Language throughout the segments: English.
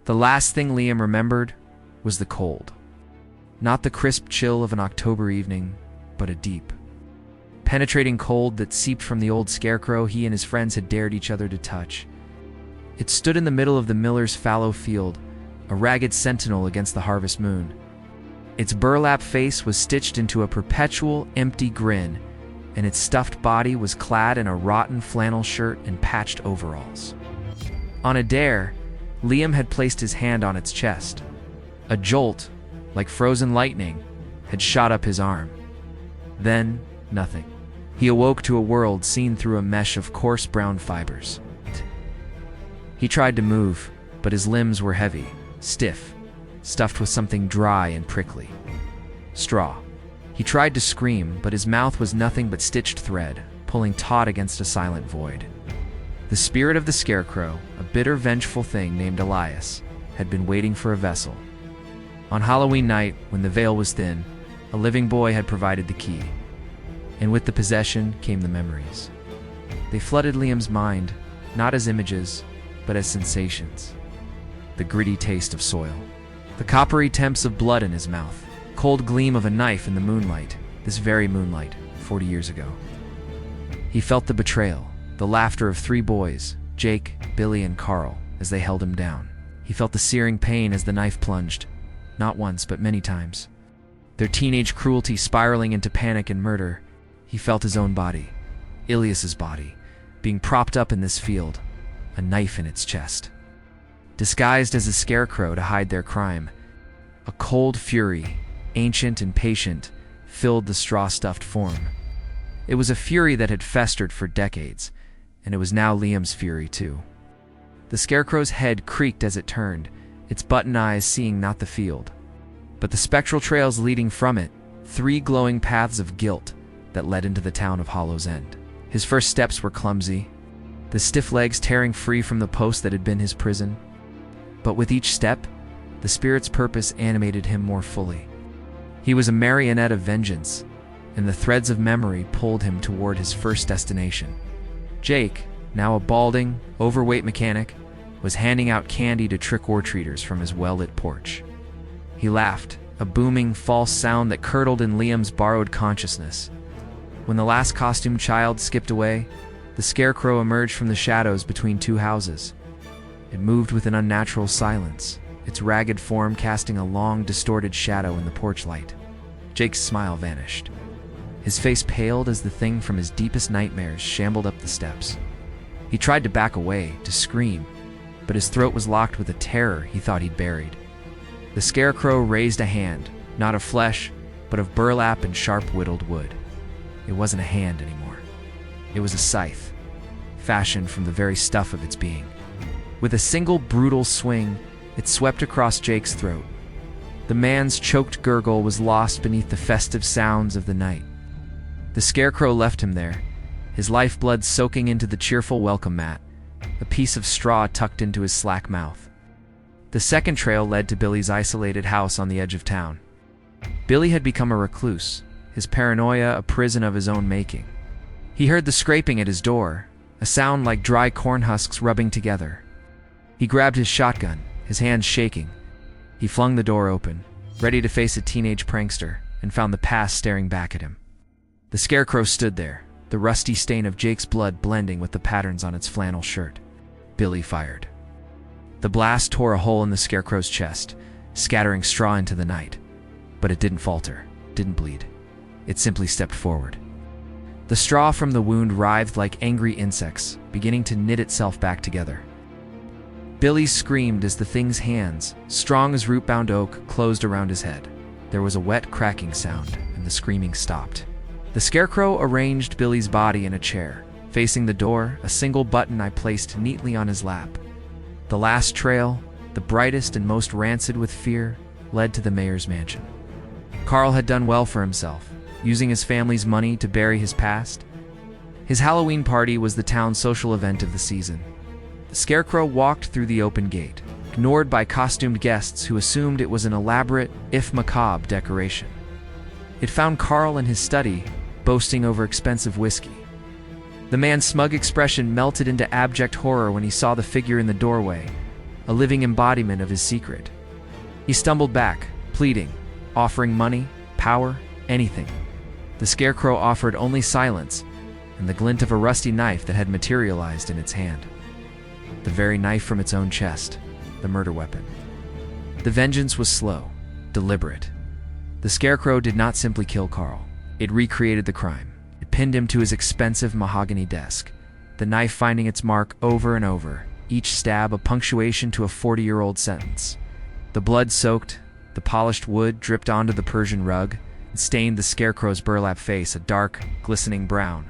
The last thing Liam remembered was the cold. Not the crisp chill of an October evening, but a deep, penetrating cold that seeped from the old Scarecrow he and his friends had dared each other to touch. It stood in the middle of the miller's fallow field, a ragged sentinel against the harvest moon. Its burlap face was stitched into a perpetual, empty grin, and its stuffed body was clad in a rotten flannel shirt and patched overalls. On a dare, Liam had placed his hand on its chest. A jolt, like frozen lightning, had shot up his arm. Then, nothing. He awoke to a world seen through a mesh of coarse brown fibers. He tried to move, but his limbs were heavy, stiff, stuffed with something dry and prickly. Straw. He tried to scream, but his mouth was nothing but stitched thread, pulling taut against a silent void. The spirit of the Scarecrow, a bitter, vengeful thing named Elias, had been waiting for a vessel. On Halloween night, when the veil was thin, a living boy had provided the key. And with the possession came the memories. They flooded Liam's mind, not as images, but as sensations. The gritty taste of soil, the coppery temps of blood in his mouth, cold gleam of a knife in the moonlight, this very moonlight, 40 years ago. He felt the betrayal, the laughter of three boys, Jake, Billy, and Carl, as they held him down. He felt the searing pain as the knife plunged, not once but many times. Their teenage cruelty spiraling into panic and murder. He felt his own body, Ilias's body, being propped up in this field, a knife in its chest. Disguised as a scarecrow to hide their crime, a cold fury, ancient and patient, filled the straw-stuffed form. It was a fury that had festered for decades, and it was now Liam's fury too. The Scarecrow's head creaked as it turned, its button eyes seeing not the field, but the spectral trails leading from it, three glowing paths of guilt that led into the town of Hollow's End. His first steps were clumsy, the stiff legs tearing free from the post that had been his prison. But with each step, the spirit's purpose animated him more fully. He was a marionette of vengeance, and the threads of memory pulled him toward his first destination. Jake, now a balding, overweight mechanic, was handing out candy to trick-or-treaters from his well-lit porch. He laughed, a booming, false sound that curdled in Liam's borrowed consciousness. When the last costumed child skipped away, the Scarecrow emerged from the shadows between two houses. It moved with an unnatural silence, its ragged form casting a long, distorted shadow in the porch light. Jake's smile vanished. His face paled as the thing from his deepest nightmares shambled up the steps. He tried to back away, to scream, but his throat was locked with a terror he thought he'd buried. The Scarecrow raised a hand, not of flesh, but of burlap and sharp whittled wood. It wasn't a hand anymore. It was a scythe, fashioned from the very stuff of its being. With a single brutal swing, it swept across Jake's throat. The man's choked gurgle was lost beneath the festive sounds of the night. The Scarecrow left him there, his lifeblood soaking into the cheerful welcome mat, a piece of straw tucked into his slack mouth. The second trail led to Billy's isolated house on the edge of town. Billy had become a recluse, his paranoia a prison of his own making. He heard the scraping at his door, a sound like dry corn husks rubbing together. He grabbed his shotgun, his hands shaking. He flung the door open, ready to face a teenage prankster, and found the past staring back at him. The Scarecrow stood there, the rusty stain of Jake's blood blending with the patterns on its flannel shirt. Billy fired. The blast tore a hole in the Scarecrow's chest, scattering straw into the night. But it didn't falter, didn't bleed. It simply stepped forward. The straw from the wound writhed like angry insects, beginning to knit itself back together. Billy screamed as the thing's hands, strong as root-bound oak, closed around his head. There was a wet cracking sound, and the screaming stopped. The Scarecrow arranged Billy's body in a chair. Facing the door, a single button I placed neatly on his lap. The last trail, the brightest and most rancid with fear, led to the mayor's mansion. Carl had done well for himself, using his family's money to bury his past. His Halloween party was the town's social event of the season. The Scarecrow walked through the open gate, ignored by costumed guests who assumed it was an elaborate, if macabre, decoration. It found Carl in his study, boasting over expensive whiskey. The man's smug expression melted into abject horror when he saw the figure in the doorway, a living embodiment of his secret. He stumbled back, pleading, offering money, power, anything. The Scarecrow offered only silence and the glint of a rusty knife that had materialized in its hand. The very knife from its own chest, the murder weapon. The vengeance was slow, deliberate. The Scarecrow did not simply kill Carl. It recreated the crime. It pinned him to his expensive mahogany desk, the knife finding its mark over and over, each stab a punctuation to a 40-year-old sentence. The blood-soaked, the polished wood dripped onto the Persian rug and stained the Scarecrow's burlap face a dark, glistening brown.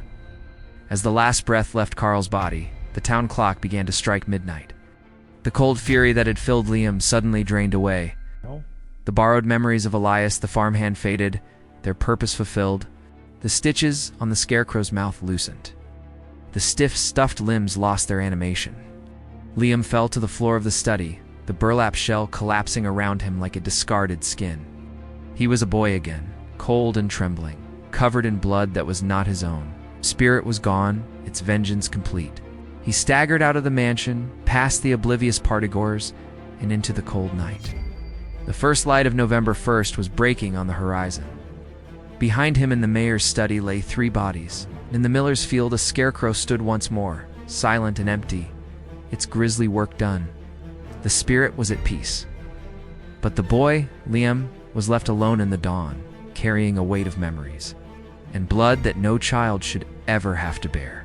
As the last breath left Carl's body, the town clock began to strike midnight. The cold fury that had filled Liam suddenly drained away. The borrowed memories of Elias the farmhand faded, their purpose fulfilled. The stitches on the Scarecrow's mouth loosened. The stiff, stuffed limbs lost their animation. Liam fell to the floor of the study, the burlap shell collapsing around him like a discarded skin. He was a boy again, cold and trembling, covered in blood that was not his own. Spirit was gone, its vengeance complete. He staggered out of the mansion, past the oblivious partygoers, and into the cold night. The first light of November 1st was breaking on the horizon. Behind him in the mayor's study lay 3 bodies. In the miller's field, a Scarecrow stood once more, silent and empty, its grisly work done. The spirit was at peace. But the boy, Liam, was left alone in the dawn, carrying a weight of memories, and blood that no child should ever have to bear.